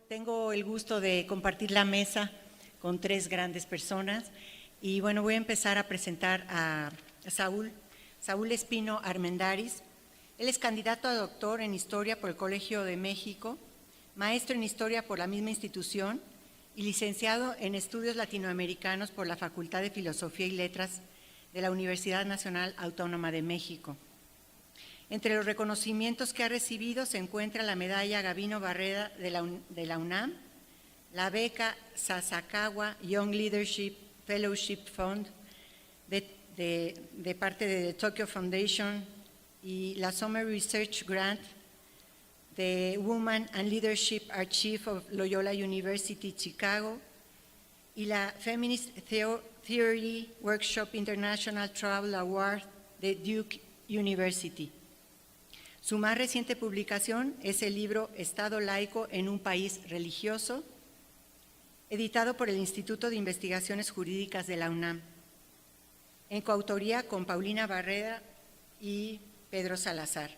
Tengo el gusto de compartir la mesa con tres grandes personas y bueno, voy a empezar a presentar a Saúl Espino Armendáriz. Él es candidato a doctor en Historia por el Colegio de México, maestro en Historia por la misma institución y licenciado en Estudios Latinoamericanos por la Facultad de Filosofía y Letras de la Universidad Nacional Autónoma de México. Entre los reconocimientos que ha recibido se encuentra la medalla Gabino Barreda de la UNAM, la beca Sasakawa Young Leadership Fellowship Fund de parte de Tokyo Foundation y la Summer Research Grant de Women and Leadership Archive of Loyola University Chicago y la Feminist Theory Workshop International Travel Award de Duke University. Su más reciente publicación es el libro Estado laico en un país religioso, editado por el Instituto de Investigaciones Jurídicas de la UNAM, en coautoría con Paulina Barreda y Pedro Salazar.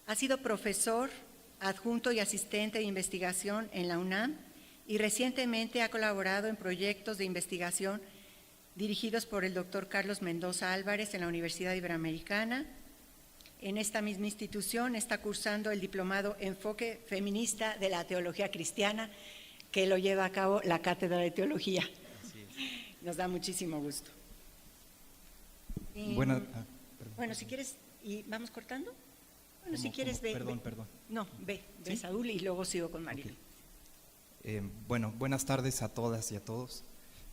Ha sido profesor adjunto y asistente de investigación en la UNAM y recientemente ha colaborado en proyectos de investigación dirigidos por el doctor Carlos Mendoza Álvarez en la Universidad Iberoamericana. En esta misma institución está cursando el diplomado Enfoque Feminista de la Teología Cristiana, que lo lleva a cabo la Cátedra de Teología. Nos da muchísimo gusto. Bueno, si quieres, ¿y vamos cortando? Bueno, si quieres, ve. Perdón. No, ve ¿sí? Saúl, y luego sigo con María. Okay. Buenas tardes a todas y a todos.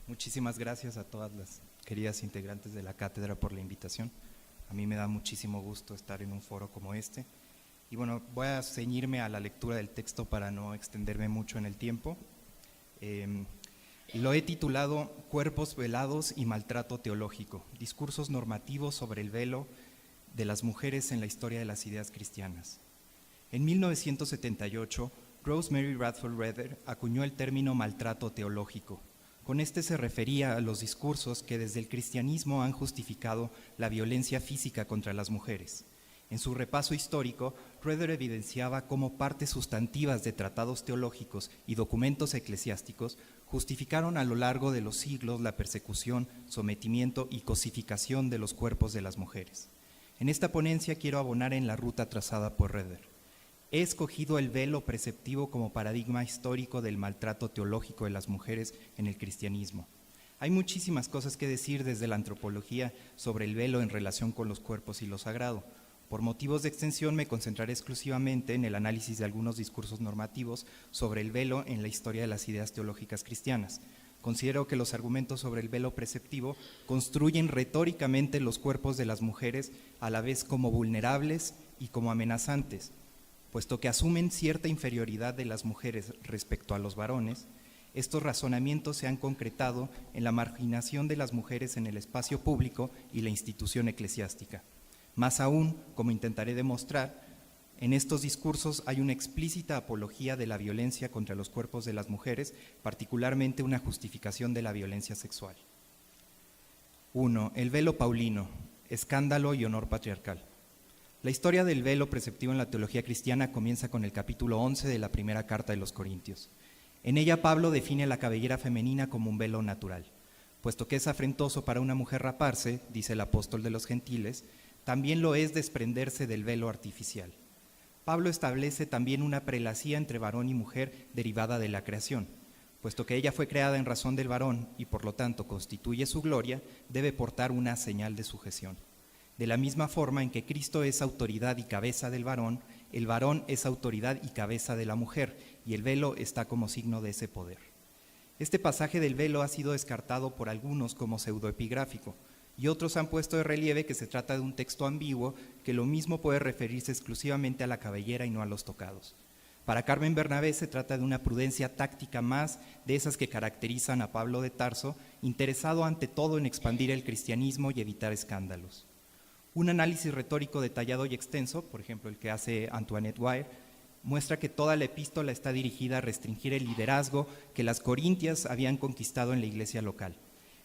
Muchísimas gracias a todas las queridas integrantes de la cátedra por la invitación. A mí me da muchísimo gusto estar en un foro como este. Y bueno, voy a ceñirme a la lectura del texto para no extenderme mucho en el tiempo. Lo he titulado Cuerpos velados y maltrato teológico, discursos normativos sobre el velo de las mujeres en la historia de las ideas cristianas. En 1978, Rosemary Radford Roeder acuñó el término maltrato teológico. Con este se refería a los discursos que desde el cristianismo han justificado la violencia física contra las mujeres. En su repaso histórico, Roeder evidenciaba cómo partes sustantivas de tratados teológicos y documentos eclesiásticos justificaron a lo largo de los siglos la persecución, sometimiento y cosificación de los cuerpos de las mujeres. En esta ponencia quiero abonar en la ruta trazada por Roeder. He escogido el velo preceptivo como paradigma histórico del maltrato teológico de las mujeres en el cristianismo. Hay muchísimas cosas que decir desde la antropología sobre el velo en relación con los cuerpos y lo sagrado. Por motivos de extensión me concentraré exclusivamente en el análisis de algunos discursos normativos sobre el velo en la historia de las ideas teológicas cristianas. Considero que los argumentos sobre el velo preceptivo construyen retóricamente los cuerpos de las mujeres a la vez como vulnerables y como amenazantes, puesto que asumen cierta inferioridad de las mujeres respecto a los varones. Estos razonamientos se han concretado en la marginación de las mujeres en el espacio público y la institución eclesiástica. Más aún, como intentaré demostrar, en estos discursos hay una explícita apología de la violencia contra los cuerpos de las mujeres, particularmente una justificación de la violencia sexual. 1. El velo paulino, escándalo y honor patriarcal. La historia del velo preceptivo en la teología cristiana comienza con el capítulo 11 de la primera carta de los Corintios. En ella Pablo define la cabellera femenina como un velo natural. Puesto que es afrentoso para una mujer raparse, dice el apóstol de los gentiles, también lo es desprenderse del velo artificial. Pablo establece también una prelacía entre varón y mujer derivada de la creación. Puesto que ella fue creada en razón del varón y por lo tanto constituye su gloria, debe portar una señal de sujeción. De la misma forma en que Cristo es autoridad y cabeza del varón, el varón es autoridad y cabeza de la mujer, y el velo está como signo de ese poder. Este pasaje del velo ha sido descartado por algunos como pseudoepigráfico, y otros han puesto de relieve que se trata de un texto ambiguo, que lo mismo puede referirse exclusivamente a la cabellera y no a los tocados. Para Carmen Bernabé se trata de una prudencia táctica más de esas que caracterizan a Pablo de Tarso, interesado ante todo en expandir el cristianismo y evitar escándalos. Un análisis retórico detallado y extenso, por ejemplo el que hace Antoinette Wire, muestra que toda la epístola está dirigida a restringir el liderazgo que las corintias habían conquistado en la iglesia local.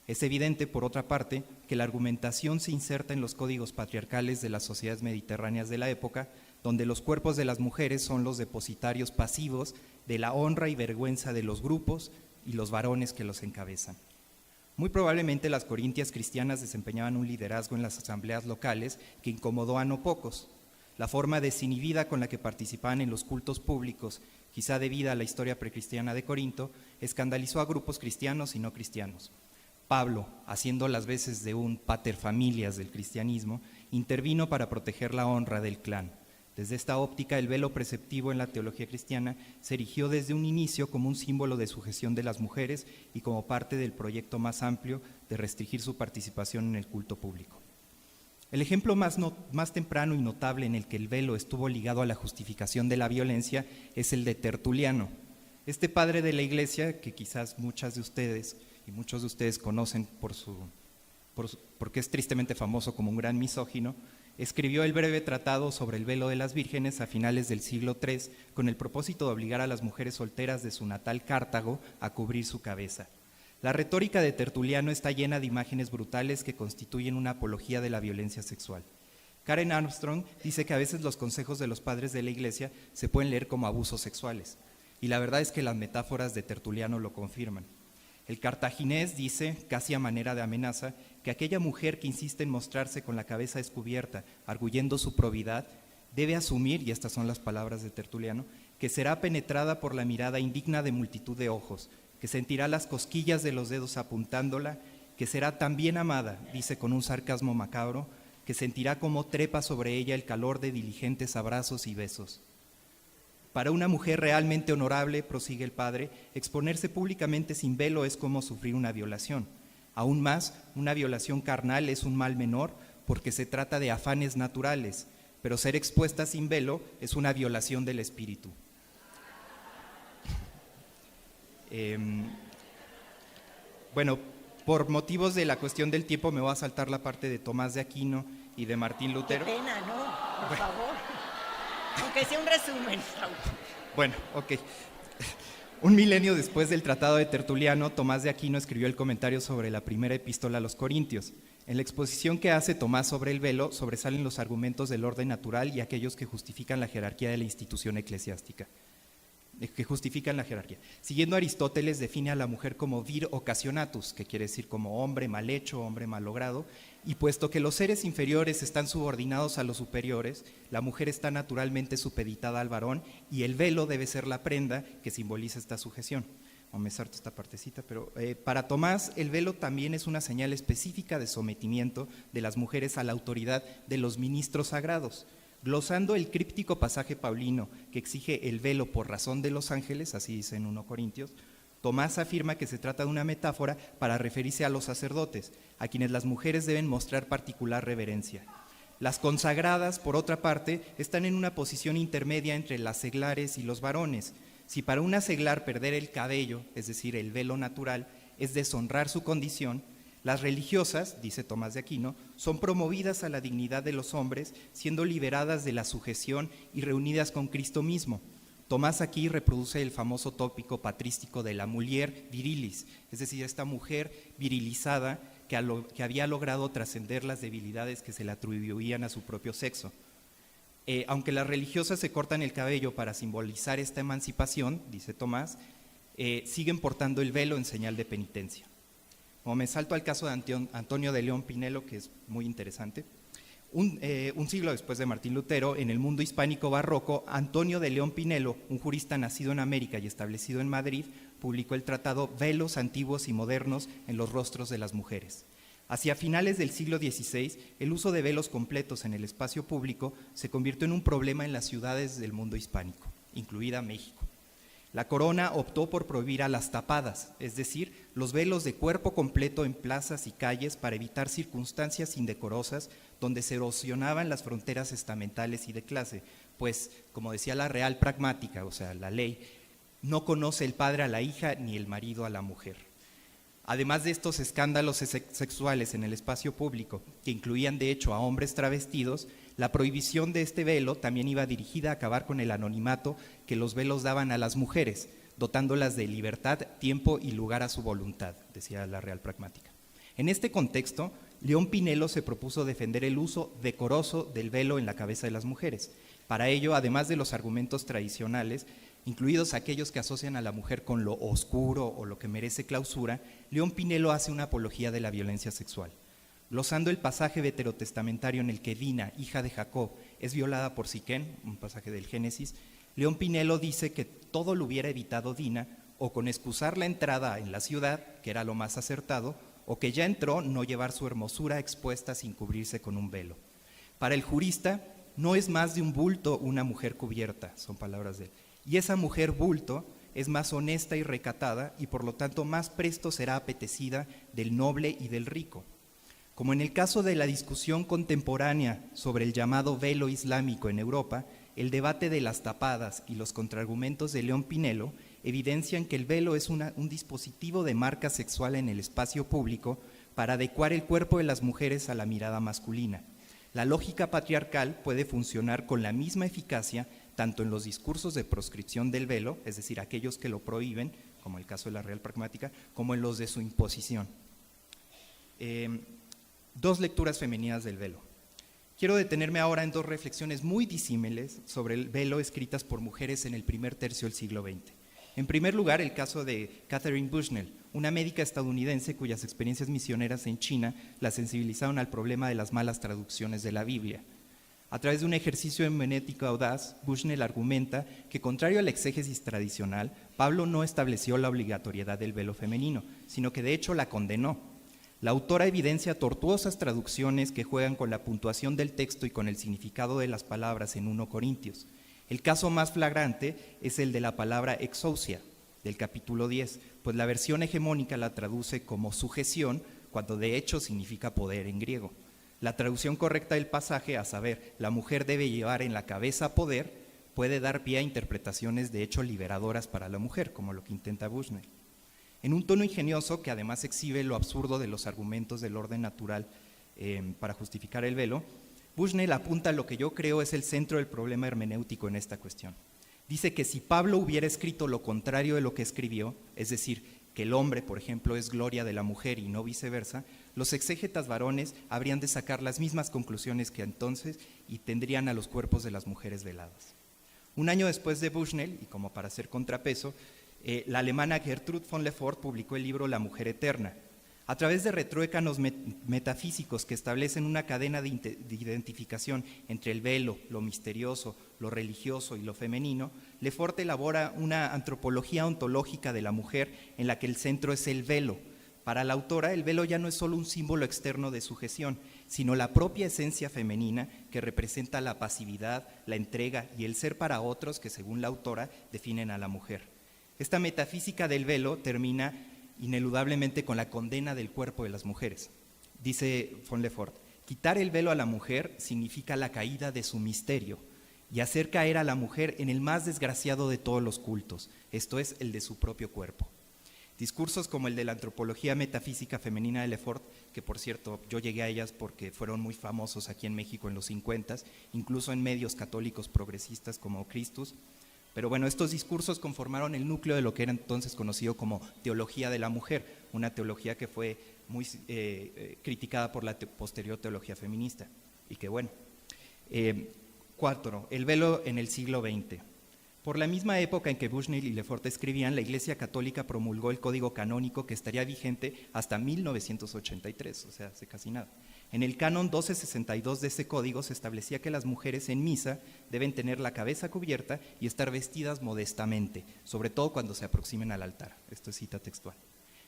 Es evidente, por otra parte, que la argumentación se inserta en los códigos patriarcales de las sociedades mediterráneas de la época, donde los cuerpos de las mujeres son los depositarios pasivos de la honra y vergüenza de los grupos y los varones que los encabezan. Muy probablemente las corintias cristianas desempeñaban un liderazgo en las asambleas locales que incomodó a no pocos. La forma desinhibida con la que participaban en los cultos públicos, quizá debida a la historia precristiana de Corinto, escandalizó a grupos cristianos y no cristianos. Pablo, haciendo las veces de un pater familias del cristianismo, intervino para proteger la honra del clan. Desde esta óptica, el velo preceptivo en la teología cristiana se erigió desde un inicio como un símbolo de sujeción de las mujeres y como parte del proyecto más amplio de restringir su participación en el culto público. El ejemplo más temprano y notable en el que el velo estuvo ligado a la justificación de la violencia es el de Tertuliano. Este padre de la Iglesia, que quizás muchas de ustedes y muchos de ustedes conocen porque es tristemente famoso como un gran misógino, escribió el breve tratado sobre el velo de las vírgenes a finales del siglo III con el propósito de obligar a las mujeres solteras de su natal Cartago a cubrir su cabeza. La retórica de Tertuliano está llena de imágenes brutales que constituyen una apología de la violencia sexual. Karen Armstrong dice que a veces los consejos de los padres de la Iglesia se pueden leer como abusos sexuales, y la verdad es que las metáforas de Tertuliano lo confirman. El cartaginés dice, casi a manera de amenaza, que aquella mujer que insiste en mostrarse con la cabeza descubierta, arguyendo su probidad, debe asumir, y estas son las palabras de Tertuliano, que será penetrada por la mirada indigna de multitud de ojos, que sentirá las cosquillas de los dedos apuntándola, que será tan bien amada, dice con un sarcasmo macabro, que sentirá como trepa sobre ella el calor de diligentes abrazos y besos. Para una mujer realmente honorable, prosigue el padre, exponerse públicamente sin velo es como sufrir una violación. Aún más, una violación carnal es un mal menor porque se trata de afanes naturales, pero ser expuesta sin velo es una violación del espíritu. Bueno, por motivos de la cuestión del tiempo me voy a saltar la parte de Tomás de Aquino y de Martín Lutero. Qué pena, ¿no? Por favor. Aunque sea un resumen. Bueno, ok. Un milenio después del tratado de Tertuliano, Tomás de Aquino escribió el comentario sobre la primera epístola a los Corintios. En la exposición que hace Tomás sobre el velo, sobresalen los argumentos del orden natural y aquellos que justifican la jerarquía de la institución eclesiástica. Siguiendo Aristóteles, define a la mujer como vir occasionatus, que quiere decir como hombre mal hecho, hombre malogrado, y puesto que los seres inferiores están subordinados a los superiores, la mujer está naturalmente supeditada al varón y el velo debe ser la prenda que simboliza esta sujeción. Me salto esta partecita, pero para Tomás el velo también es una señal específica de sometimiento de las mujeres a la autoridad de los ministros sagrados. Glosando el críptico pasaje paulino que exige el velo por razón de los ángeles, así dice en 1 Corintios, Tomás afirma que se trata de una metáfora para referirse a los sacerdotes, a quienes las mujeres deben mostrar particular reverencia. Las consagradas, por otra parte, están en una posición intermedia entre las seglares y los varones. Si para una seglar perder el cabello, es decir, el velo natural, es deshonrar su condición, las religiosas, dice Tomás de Aquino, son promovidas a la dignidad de los hombres, siendo liberadas de la sujeción y reunidas con Cristo mismo. Tomás aquí reproduce el famoso tópico patrístico de la mulier virilis, es decir, esta mujer virilizada que había logrado trascender las debilidades que se le atribuían a su propio sexo. Aunque las religiosas se cortan el cabello para simbolizar esta emancipación, dice Tomás, siguen portando el velo en señal de penitencia. Como me salto al caso de Antonio de León Pinelo, que es muy interesante. Un siglo después de Martín Lutero, en el mundo hispánico barroco, Antonio de León Pinelo, un jurista nacido en América y establecido en Madrid, publicó el tratado Velos antiguos y modernos en los rostros de las mujeres. Hacia finales del siglo XVI, el uso de velos completos en el espacio público se convirtió en un problema en las ciudades del mundo hispánico, incluida México. La corona optó por prohibir a las tapadas, es decir, los velos de cuerpo completo en plazas y calles para evitar circunstancias indecorosas donde se erosionaban las fronteras estamentales y de clase, pues, como decía la Real Pragmática, o sea, la ley, no conoce el padre a la hija ni el marido a la mujer. Además de estos escándalos sexuales en el espacio público, que incluían de hecho a hombres travestidos, la prohibición de este velo también iba dirigida a acabar con el anonimato que los velos daban a las mujeres, dotándolas de libertad, tiempo y lugar a su voluntad, decía la Real Pragmática. En este contexto, León Pinelo se propuso defender el uso decoroso del velo en la cabeza de las mujeres. Para ello, además de los argumentos tradicionales, incluidos aquellos que asocian a la mujer con lo oscuro o lo que merece clausura, León Pinelo hace una apología de la violencia sexual. Glosando el pasaje veterotestamentario en el que Dina, hija de Jacob, es violada por Siquén, un pasaje del Génesis, León Pinelo dice que todo lo hubiera evitado Dina, o con excusar la entrada en la ciudad, que era lo más acertado, o que ya entró no llevar su hermosura expuesta sin cubrirse con un velo. Para el jurista, no es más de un bulto una mujer cubierta, son palabras de él. Y esa mujer bulto es más honesta y recatada y por lo tanto más presto será apetecida del noble y del rico. Como en el caso de la discusión contemporánea sobre el llamado velo islámico en Europa, el debate de las tapadas y los contraargumentos de León Pinelo evidencian que el velo es un dispositivo de marca sexual en el espacio público para adecuar el cuerpo de las mujeres a la mirada masculina. La lógica patriarcal puede funcionar con la misma eficacia tanto en los discursos de proscripción del velo, es decir, aquellos que lo prohíben, como el caso de la Real Pragmática, como en los de su imposición. Dos lecturas femeninas del velo. Quiero detenerme ahora en dos reflexiones muy disímiles sobre el velo escritas por mujeres en el primer tercio del siglo XX. En primer lugar, el caso de Catherine Bushnell, una médica estadounidense cuyas experiencias misioneras en China la sensibilizaron al problema de las malas traducciones de la Biblia. A través de un ejercicio hermenéutico audaz, Bushnell argumenta que, contrario a la exégesis tradicional, Pablo no estableció la obligatoriedad del velo femenino, sino que de hecho la condenó. La autora evidencia tortuosas traducciones que juegan con la puntuación del texto y con el significado de las palabras en 1 Corintios. El caso más flagrante es el de la palabra exousia, del capítulo 10, pues la versión hegemónica la traduce como sujeción, cuando de hecho significa poder en griego. La traducción correcta del pasaje, a saber, la mujer debe llevar en la cabeza poder, puede dar pie a interpretaciones de hecho liberadoras para la mujer, como lo que intenta Bushnell. En un tono ingenioso que además exhibe lo absurdo de los argumentos del orden natural para justificar el velo, Bushnell apunta a lo que yo creo es el centro del problema hermenéutico en esta cuestión. Dice que si Pablo hubiera escrito lo contrario de lo que escribió, es decir, que el hombre, por ejemplo, es gloria de la mujer y no viceversa, los exégetas varones habrían de sacar las mismas conclusiones que entonces y tendrían a los cuerpos de las mujeres veladas. Un año después de Bushnell, y como para hacer contrapeso, la alemana Gertrude von Lefort publicó el libro La mujer eterna. A través de retruécanos metafísicos que establecen una cadena de identificación entre el velo, lo misterioso, lo religioso y lo femenino, Lefort elabora una antropología ontológica de la mujer en la que el centro es el velo. Para la autora, el velo ya no es solo un símbolo externo de sujeción, sino la propia esencia femenina que representa la pasividad, la entrega y el ser para otros que, según la autora, definen a la mujer. Esta metafísica del velo termina ineludablemente con la condena del cuerpo de las mujeres. Dice von Lefort, quitar el velo a la mujer significa la caída de su misterio y hacer caer a la mujer en el más desgraciado de todos los cultos, esto es, el de su propio cuerpo. Discursos como el de la antropología metafísica femenina de Lefort, que por cierto yo llegué a ellas porque fueron muy famosos aquí en México en los 50s, incluso en medios católicos progresistas como Christus. Pero bueno, estos discursos conformaron el núcleo de lo que era entonces conocido como teología de la mujer, una teología que fue muy criticada por la posterior teología feminista. Y que bueno. 4. El velo en el siglo XX. Por la misma época en que Bushnell y Lefort escribían, la Iglesia Católica promulgó el Código Canónico que estaría vigente hasta 1983, o sea, hace casi nada. En el canon 1262 de ese código se establecía que las mujeres en misa deben tener la cabeza cubierta y estar vestidas modestamente, sobre todo cuando se aproximen al altar. Esto es cita textual.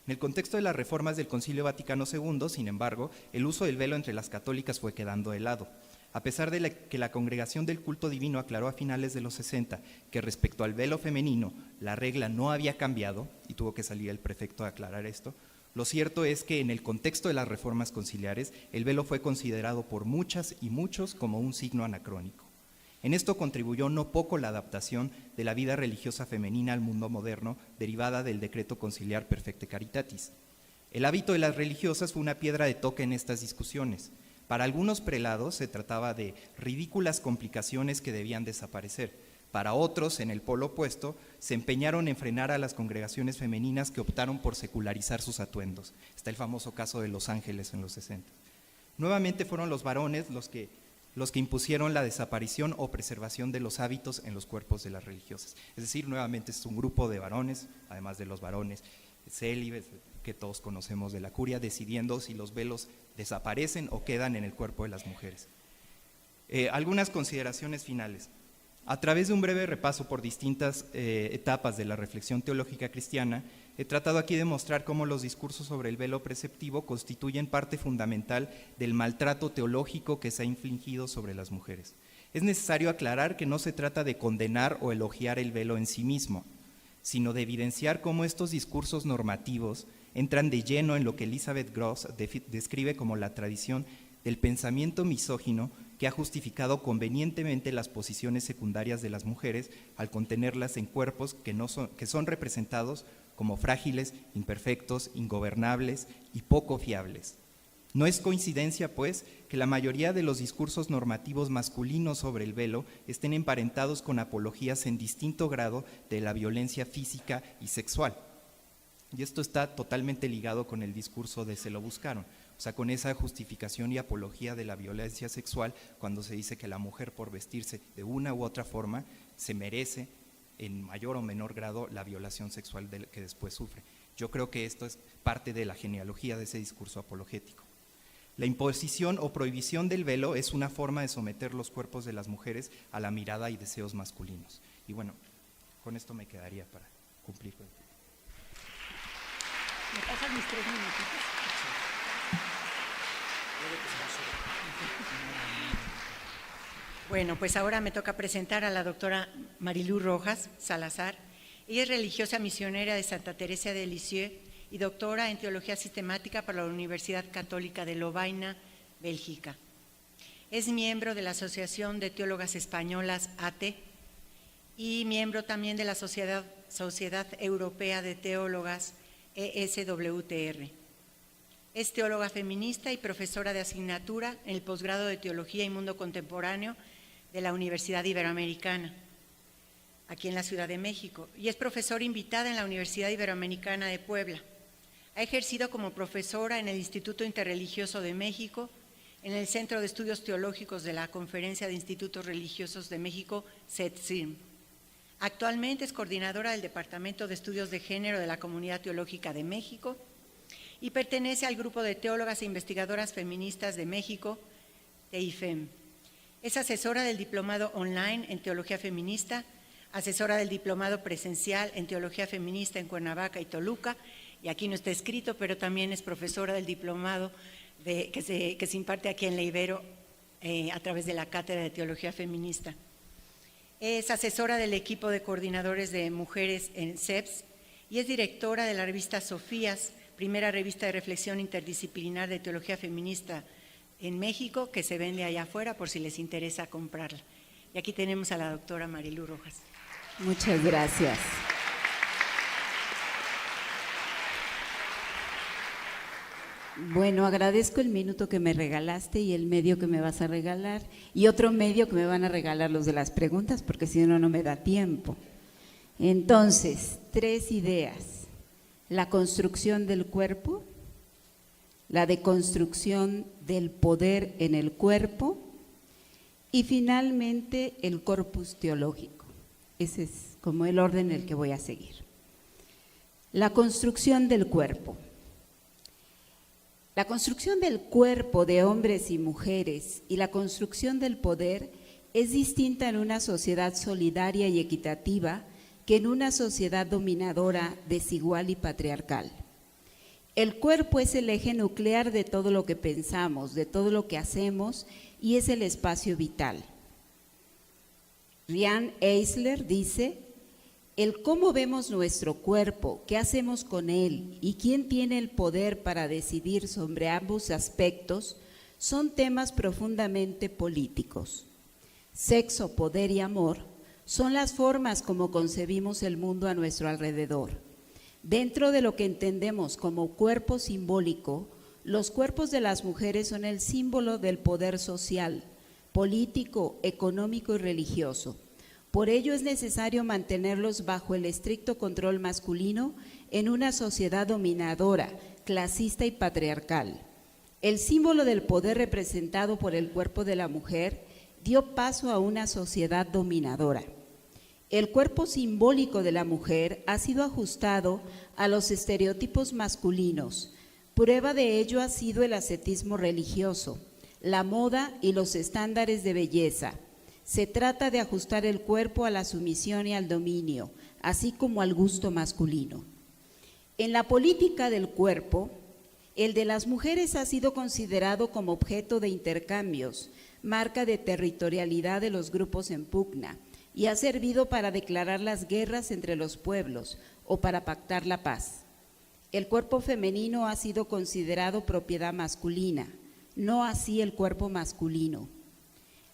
En el contexto de las reformas del Concilio Vaticano II, sin embargo, el uso del velo entre las católicas fue quedando de lado. A pesar de que la Congregación del Culto Divino aclaró a finales de los 60 que respecto al velo femenino la regla no había cambiado, y tuvo que salir el prefecto a aclarar esto, lo cierto es que en el contexto de las reformas conciliares, el velo fue considerado por muchas y muchos como un signo anacrónico. En esto contribuyó no poco la adaptación de la vida religiosa femenina al mundo moderno, derivada del decreto conciliar Perfecte Caritatis. El hábito de las religiosas fue una piedra de toque en estas discusiones. Para algunos prelados se trataba de ridículas complicaciones que debían desaparecer. Para otros, en el polo opuesto, se empeñaron en frenar a las congregaciones femeninas que optaron por secularizar sus atuendos. Está el famoso caso de Los Ángeles en los 60. Nuevamente fueron los varones los que los que impusieron la desaparición o preservación de los hábitos en los cuerpos de las religiosas. Es decir, nuevamente es un grupo de varones, además de los varones célibes que todos conocemos de la curia, decidiendo si los velos desaparecen o quedan en el cuerpo de las mujeres. Algunas consideraciones finales. A través de un breve repaso por distintas etapas de la reflexión teológica cristiana, he tratado aquí de mostrar cómo los discursos sobre el velo preceptivo constituyen parte fundamental del maltrato teológico que se ha infligido sobre las mujeres. Es necesario aclarar que no se trata de condenar o elogiar el velo en sí mismo, sino de evidenciar cómo estos discursos normativos entran de lleno en lo que Elizabeth Gross describe como la tradición del pensamiento misógino que ha justificado convenientemente las posiciones secundarias de las mujeres al contenerlas en cuerpos que son representados como frágiles, imperfectos, ingobernables y poco fiables. No es coincidencia, pues, que la mayoría de los discursos normativos masculinos sobre el velo estén emparentados con apologías en distinto grado de la violencia física y sexual. Y esto está totalmente ligado con el discurso de se lo buscaron, o sea, con esa justificación y apología de la violencia sexual cuando se dice que la mujer por vestirse de una u otra forma se merece en mayor o menor grado la violación sexual que después sufre. Yo creo que esto es parte de la genealogía de ese discurso apologético. La imposición o prohibición del velo es una forma de someter los cuerpos de las mujeres a la mirada y deseos masculinos. Y bueno, con esto me quedaría para cumplir con el tiempo. ¿Me pasan mis 3 minutitos? Bueno, pues ahora me toca presentar a la doctora Marilú Rojas Salazar. Ella es religiosa misionera de Santa Teresa de Lisieux y doctora en Teología Sistemática por la Universidad Católica de Lovaina, Bélgica. Es miembro de la Asociación de Teólogas Españolas, ATE, y miembro también de la Sociedad Europea de Teólogas, ESWTR. Es teóloga feminista y profesora de asignatura en el posgrado de Teología y Mundo Contemporáneo de la Universidad Iberoamericana, aquí en la Ciudad de México, y es profesora invitada en la Universidad Iberoamericana de Puebla. Ha ejercido como profesora en el Instituto Interreligioso de México, en el Centro de Estudios Teológicos de la Conferencia de Institutos Religiosos de México, CETSIM. Actualmente es coordinadora del Departamento de Estudios de Género de la Comunidad Teológica de México y pertenece al Grupo de Teólogas e Investigadoras Feministas de México, TEIFEM. Es asesora del Diplomado Online en Teología Feminista, asesora del Diplomado Presencial en Teología Feminista en Cuernavaca y Toluca, y aquí no está escrito, pero también es profesora del Diplomado que se imparte aquí en la Ibero a través de la Cátedra de Teología Feminista. Es asesora del equipo de coordinadores de mujeres en CEPS y es directora de la revista Sofías, primera revista de reflexión interdisciplinar de teología feminista en México, que se vende allá afuera por si les interesa comprarla. Y aquí tenemos a la doctora Marilú Rojas. Muchas gracias. Bueno, agradezco el minuto que me regalaste y el medio que me vas a regalar y otro medio que me van a regalar los de las preguntas, porque si no, no me da tiempo. Entonces, 3 ideas: la construcción del cuerpo, la deconstrucción del poder en el cuerpo y finalmente el corpus teológico. Ese es como el orden en el que voy a seguir. La construcción del cuerpo. La construcción del cuerpo de hombres y mujeres y la construcción del poder es distinta en una sociedad solidaria y equitativa que en una sociedad dominadora, desigual y patriarcal. El cuerpo es el eje nuclear de todo lo que pensamos, de todo lo que hacemos, y es el espacio vital. Rian Eisler dice: el cómo vemos nuestro cuerpo, qué hacemos con él y quién tiene el poder para decidir sobre ambos aspectos son temas profundamente políticos. Sexo, poder y amor son las formas como concebimos el mundo a nuestro alrededor. Dentro de lo que entendemos como cuerpo simbólico, los cuerpos de las mujeres son el símbolo del poder social, político, económico y religioso. Por ello es necesario mantenerlos bajo el estricto control masculino en una sociedad dominadora, clasista y patriarcal. El símbolo del poder representado por el cuerpo de la mujer dio paso a una sociedad dominadora. El cuerpo simbólico de la mujer ha sido ajustado a los estereotipos masculinos. Prueba de ello ha sido el ascetismo religioso, la moda y los estándares de belleza. Se trata de ajustar el cuerpo a la sumisión y al dominio, así como al gusto masculino. En la política del cuerpo, el de las mujeres ha sido considerado como objeto de intercambios, marca de territorialidad de los grupos en pugna, y ha servido para declarar las guerras entre los pueblos o para pactar la paz. El cuerpo femenino ha sido considerado propiedad masculina, no así el cuerpo masculino.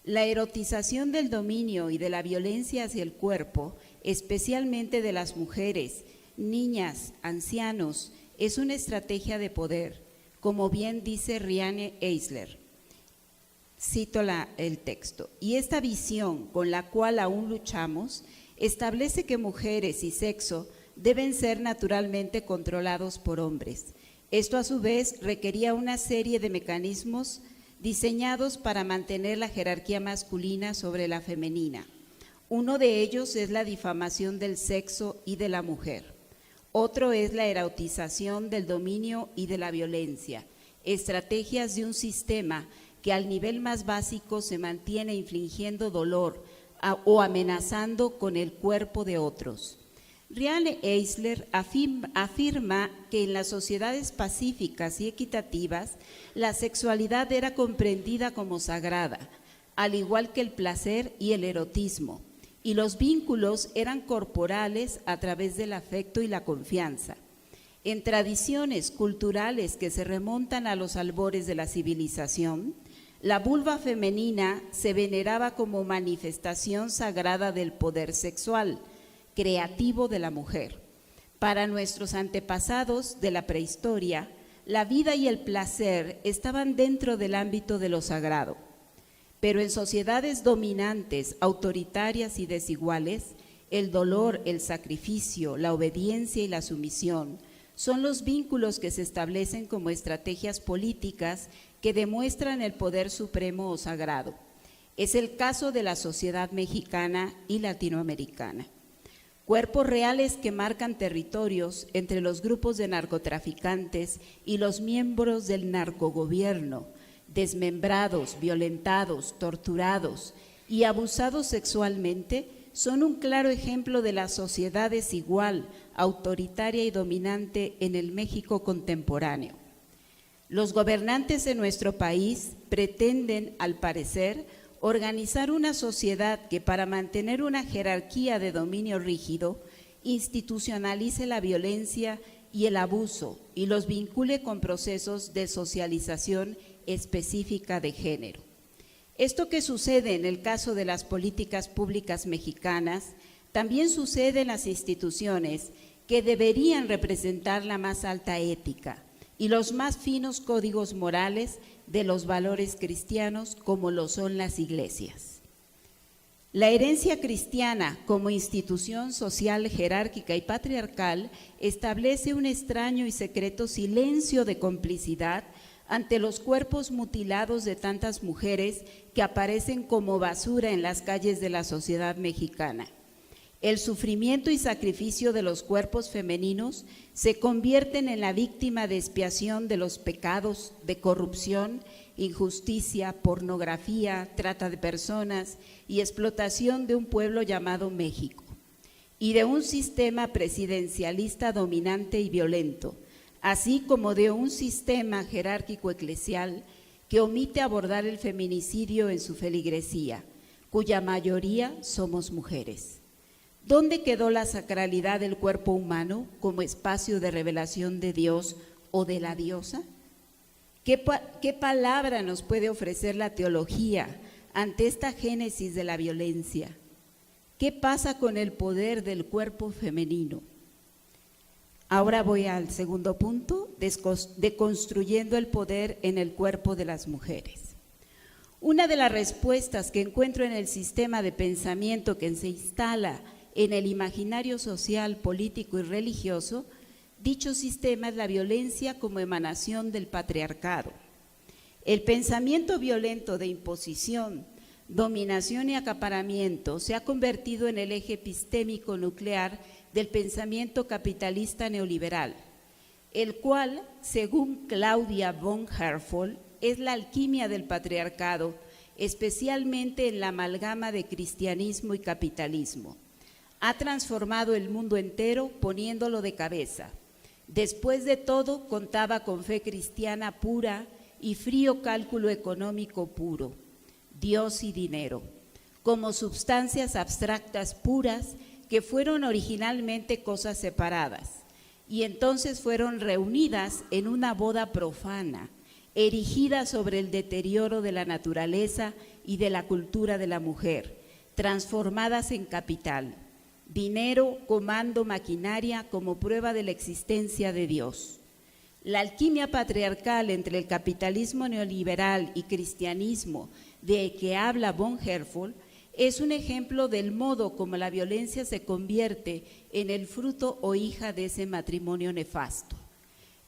La erotización del dominio y de la violencia hacia el cuerpo, especialmente de las mujeres, niñas, ancianos, es una estrategia de poder, como bien dice Riane Eisler. Cito el texto. Y esta visión con la cual aún luchamos establece que mujeres y sexo deben ser naturalmente controlados por hombres. Esto a su vez requería una serie de mecanismos diseñados para mantener la jerarquía masculina sobre la femenina. Uno de ellos es la difamación del sexo y de la mujer. Otro es la erotización del dominio y de la violencia, estrategias de un sistema que al nivel más básico se mantiene infligiendo dolor o amenazando con el cuerpo de otros. Riane Eisler afirma que en las sociedades pacíficas y equitativas la sexualidad era comprendida como sagrada, al igual que el placer y el erotismo, y los vínculos eran corporales a través del afecto y la confianza. En tradiciones culturales que se remontan a los albores de la civilización, la vulva femenina se veneraba como manifestación sagrada del poder sexual, creativo de la mujer. Para nuestros antepasados de la prehistoria, la vida y el placer estaban dentro del ámbito de lo sagrado. Pero en sociedades dominantes, autoritarias y desiguales, el dolor, el sacrificio, la obediencia y la sumisión son los vínculos que se establecen como estrategias políticas que demuestran el poder supremo o sagrado. Es el caso de la sociedad mexicana y latinoamericana. Cuerpos reales que marcan territorios entre los grupos de narcotraficantes y los miembros del narcogobierno, desmembrados, violentados, torturados y abusados sexualmente, son un claro ejemplo de la sociedad desigual, autoritaria y dominante en el México contemporáneo. Los gobernantes de nuestro país pretenden, al parecer, organizar una sociedad que para mantener una jerarquía de dominio rígido, institucionalice la violencia y el abuso y los vincule con procesos de socialización específica de género. Esto que sucede en el caso de las políticas públicas mexicanas, también sucede en las instituciones que deberían representar la más alta ética y los más finos códigos morales de los valores cristianos como lo son las iglesias. La herencia cristiana como institución social jerárquica y patriarcal establece un extraño y secreto silencio de complicidad ante los cuerpos mutilados de tantas mujeres que aparecen como basura en las calles de la sociedad mexicana. El sufrimiento y sacrificio de los cuerpos femeninos se convierten en la víctima de expiación de los pecados de corrupción, injusticia, pornografía, trata de personas y explotación de un pueblo llamado México, y de un sistema presidencialista dominante y violento, así como de un sistema jerárquico eclesial que omite abordar el feminicidio en su feligresía, cuya mayoría somos mujeres. ¿Dónde quedó la sacralidad del cuerpo humano como espacio de revelación de Dios o de la diosa? ¿Qué palabra nos puede ofrecer la teología ante esta génesis de la violencia? ¿Qué pasa con el poder del cuerpo femenino? Ahora voy al segundo punto, deconstruyendo el poder en el cuerpo de las mujeres. Una de las respuestas que encuentro en el sistema de pensamiento que se instala en el imaginario social, político y religioso, dicho sistema es la violencia como emanación del patriarcado. El pensamiento violento de imposición, dominación y acaparamiento se ha convertido en el eje epistémico nuclear del pensamiento capitalista neoliberal, el cual, según Claudia von Herfol, es la alquimia del patriarcado, especialmente en la amalgama de cristianismo y capitalismo. Ha transformado el mundo entero poniéndolo de cabeza. Después de todo, contaba con fe cristiana pura y frío cálculo económico puro, Dios y dinero, como sustancias abstractas puras que fueron originalmente cosas separadas y entonces fueron reunidas en una boda profana, erigida sobre el deterioro de la naturaleza y de la cultura de la mujer, transformadas en capital, dinero, comando, maquinaria como prueba de la existencia de Dios. La alquimia patriarcal entre el capitalismo neoliberal y cristianismo de que habla von Herfol es un ejemplo del modo como la violencia se convierte en el fruto o hija de ese matrimonio nefasto.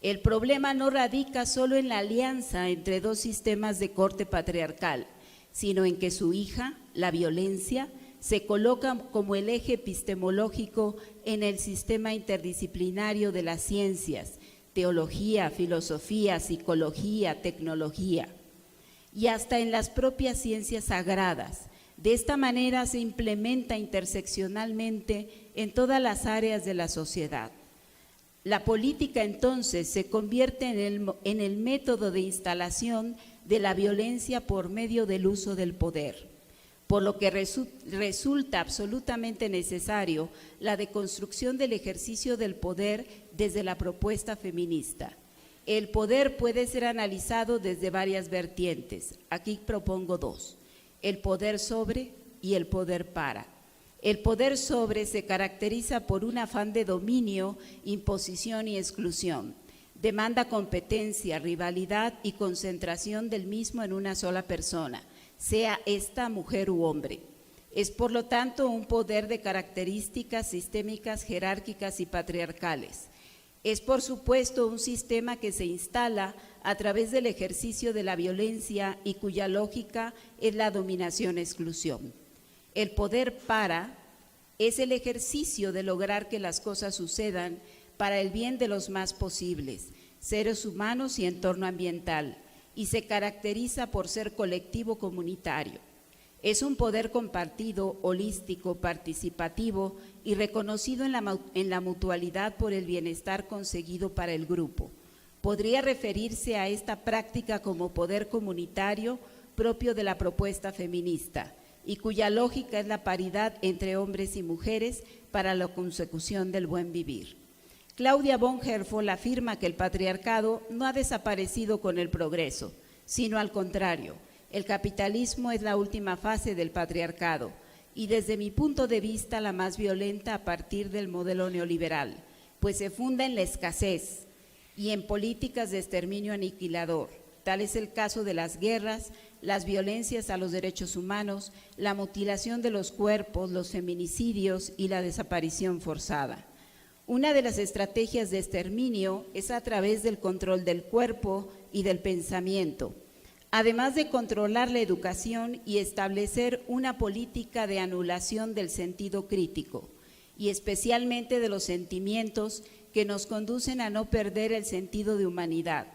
El problema no radica solo en la alianza entre dos sistemas de corte patriarcal, sino en que su hija, la violencia, se coloca como el eje epistemológico en el sistema interdisciplinario de las ciencias, teología, filosofía, psicología, tecnología, y hasta en las propias ciencias sagradas. De esta manera se implementa interseccionalmente en todas las áreas de la sociedad. La política entonces se convierte en el método de instalación de la violencia por medio del uso del poder, por lo que resulta absolutamente necesario la deconstrucción del ejercicio del poder desde la propuesta feminista. El poder puede ser analizado desde varias vertientes. Aquí propongo dos: el poder sobre y el poder para. El poder sobre se caracteriza por un afán de dominio, imposición y exclusión. Demanda competencia, rivalidad y concentración del mismo en una sola persona, sea esta mujer u hombre. Es por lo tanto un poder de características sistémicas, jerárquicas y patriarcales. Es por supuesto un sistema que se instala a través del ejercicio de la violencia y cuya lógica es la dominación-exclusión. El poder para es el ejercicio de lograr que las cosas sucedan para el bien de los más posibles, seres humanos y entorno ambiental, y se caracteriza por ser colectivo comunitario. Es un poder compartido, holístico, participativo y reconocido en la mutualidad por el bienestar conseguido para el grupo. Podría referirse a esta práctica como poder comunitario propio de la propuesta feminista y cuya lógica es la paridad entre hombres y mujeres para la consecución del buen vivir. Claudia von Herfol afirma que el patriarcado no ha desaparecido con el progreso, sino al contrario. El capitalismo es la última fase del patriarcado y desde mi punto de vista la más violenta a partir del modelo neoliberal, pues se funda en la escasez y en políticas de exterminio aniquilador. Tal es el caso de las guerras, las violencias a los derechos humanos, la mutilación de los cuerpos, los feminicidios y la desaparición forzada. Una de las estrategias de exterminio es a través del control del cuerpo y del pensamiento, además de controlar la educación y establecer una política de anulación del sentido crítico, y especialmente de los sentimientos que nos conducen a no perder el sentido de humanidad.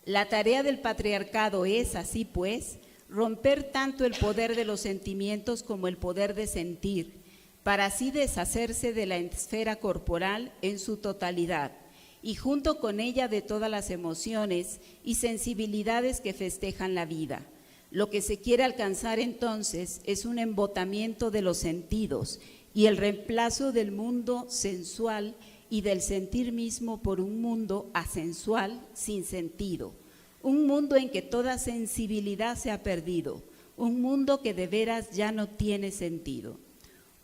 La tarea del patriarcado es, así pues, romper tanto el poder de los sentimientos como el poder de sentir, para así deshacerse de la esfera corporal en su totalidad, y junto con ella de todas las emociones y sensibilidades que festejan la vida. Lo que se quiere alcanzar entonces es un embotamiento de los sentidos y el reemplazo del mundo sensual y del sentir mismo por un mundo asensual sin sentido, un mundo en que toda sensibilidad se ha perdido, un mundo que de veras ya no tiene sentido.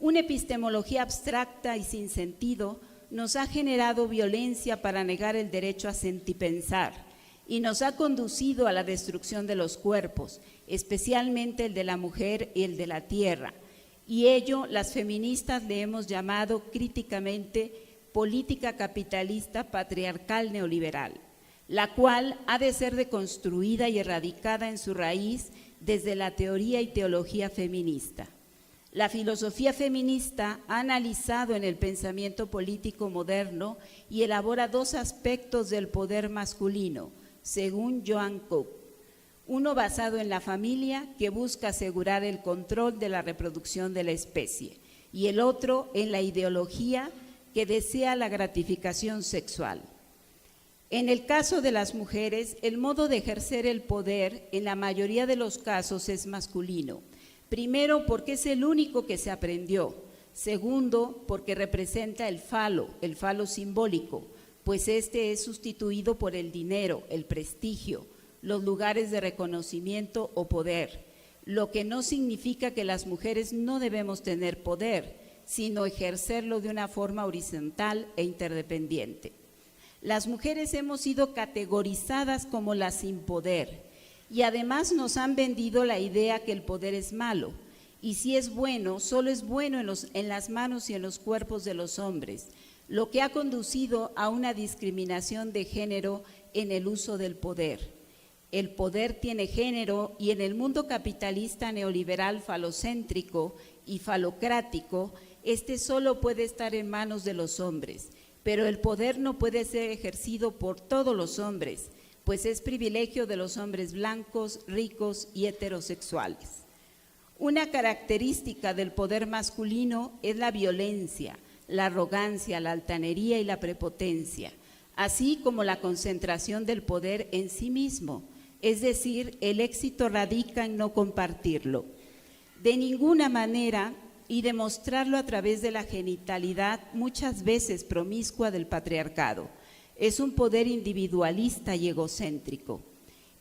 Una epistemología abstracta y sin sentido nos ha generado violencia para negar el derecho a sentipensar y nos ha conducido a la destrucción de los cuerpos, especialmente el de la mujer y el de la tierra. Y ello las feministas le hemos llamado críticamente política capitalista patriarcal neoliberal. la cual ha de ser deconstruida y erradicada en su raíz desde la teoría y teología feminista. La filosofía feminista ha analizado en el pensamiento político moderno y elabora dos aspectos del poder masculino, según Joan Cook. Uno basado en la familia, que busca asegurar el control de la reproducción de la especie, y el otro en la ideología, que desea la gratificación sexual. En el caso de las mujeres, el modo de ejercer el poder en la mayoría de los casos es masculino. Primero, porque es el único que se aprendió. Segundo, porque representa el falo simbólico, pues este es sustituido por el dinero, el prestigio, los lugares de reconocimiento o poder, lo que no significa que las mujeres no debemos tener poder, sino ejercerlo de una forma horizontal e interdependiente. Las mujeres hemos sido categorizadas como las sin poder y además nos han vendido la idea que el poder es malo, y si es bueno, solo es bueno en las manos y en los cuerpos de los hombres, lo que ha conducido a una discriminación de género en el uso del poder. El poder tiene género y en el mundo capitalista neoliberal falocéntrico y falocrático, este solo puede estar en manos de los hombres, pero el poder no puede ser ejercido por todos los hombres, pues es privilegio de los hombres blancos, ricos y heterosexuales. Una característica del poder masculino es la violencia, la arrogancia, la altanería y la prepotencia, así como la concentración del poder en sí mismo, es decir, el éxito radica en no compartirlo. De ninguna manera, y demostrarlo a través de la genitalidad muchas veces promiscua del patriarcado. Es un poder individualista y egocéntrico.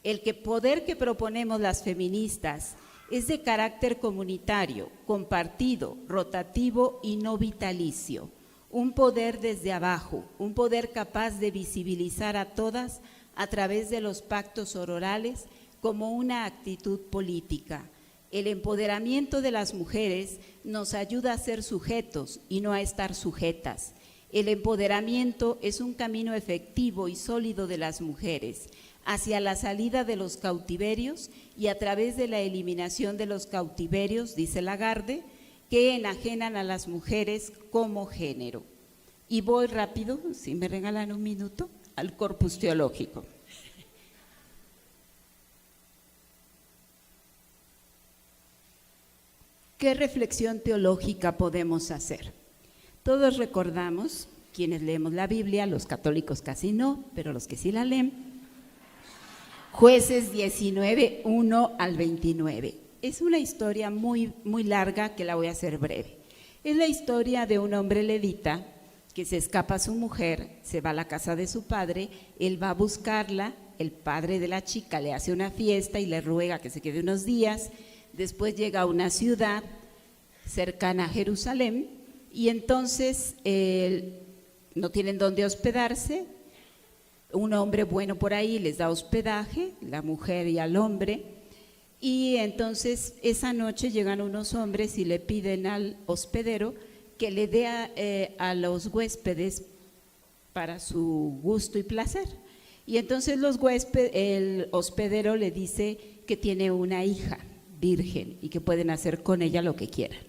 El poder que proponemos las feministas es de carácter comunitario, compartido, rotativo y no vitalicio. Un poder desde abajo, un poder capaz de visibilizar a todas a través de los pactos orales como una actitud política. El empoderamiento de las mujeres nos ayuda a ser sujetos y no a estar sujetas. El empoderamiento es un camino efectivo y sólido de las mujeres hacia la salida de los cautiverios y a través de la eliminación de los cautiverios, dice Lagarde, que enajenan a las mujeres como género. Y voy rápido, si me regalan un minuto, al corpus teológico. ¿Qué reflexión teológica podemos hacer? Todos recordamos, quienes leemos la Biblia, los católicos casi no, pero los que sí la leen, Jueces 19, 1 al 29. Es una historia muy larga que la voy a hacer breve. Es la historia de un hombre levita que se escapa a su mujer, se va a la casa de su padre, él va a buscarla, el padre de la chica le hace una fiesta y le ruega que se quede unos días. Después llega a una ciudad cercana a Jerusalén y entonces no tienen dónde hospedarse. Un hombre bueno por ahí les da hospedaje, la mujer y al hombre, y entonces esa noche llegan unos hombres y le piden al hospedero que le dé a los huéspedes para su gusto y placer. Y entonces el hospedero le dice que tiene una hija virgen y que pueden hacer con ella lo que quieran.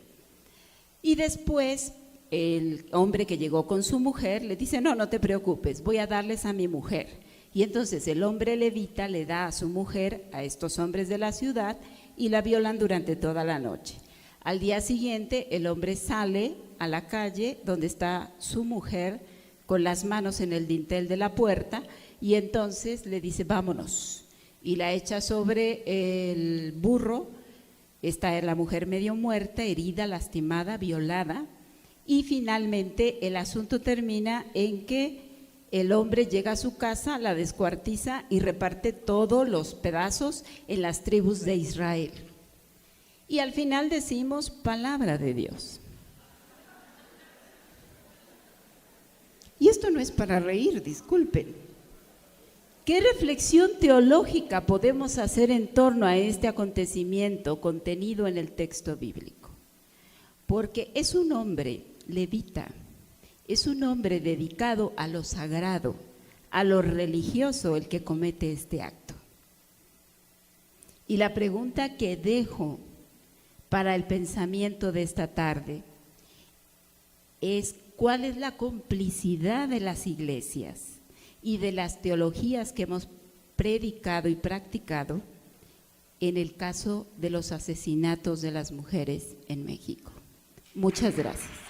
Y después el hombre que llegó con su mujer le dice, no te preocupes, voy a darles a mi mujer. Y entonces el hombre levita le da a su mujer a estos hombres de la ciudad y la violan durante toda la noche. Al día siguiente el hombre sale a la calle donde está su mujer con las manos en el dintel de la puerta y entonces le dice, vámonos. Y la echa sobre el burro. Está la mujer medio muerta, herida, lastimada, violada, y finalmente el asunto termina en que el hombre llega a su casa, la descuartiza y reparte todos los pedazos en las tribus de Israel. Y al final decimos palabra de Dios. Y esto no es para reír, disculpen. ¿Qué reflexión teológica podemos hacer en torno a este acontecimiento contenido en el texto bíblico? Porque es un hombre levita, es un hombre dedicado a lo sagrado, a lo religioso el que comete este acto. Y la pregunta que dejo para el pensamiento de esta tarde es: ¿cuál es la complicidad de las iglesias y de las teologías que hemos predicado y practicado en el caso de los asesinatos de las mujeres en México? Muchas gracias.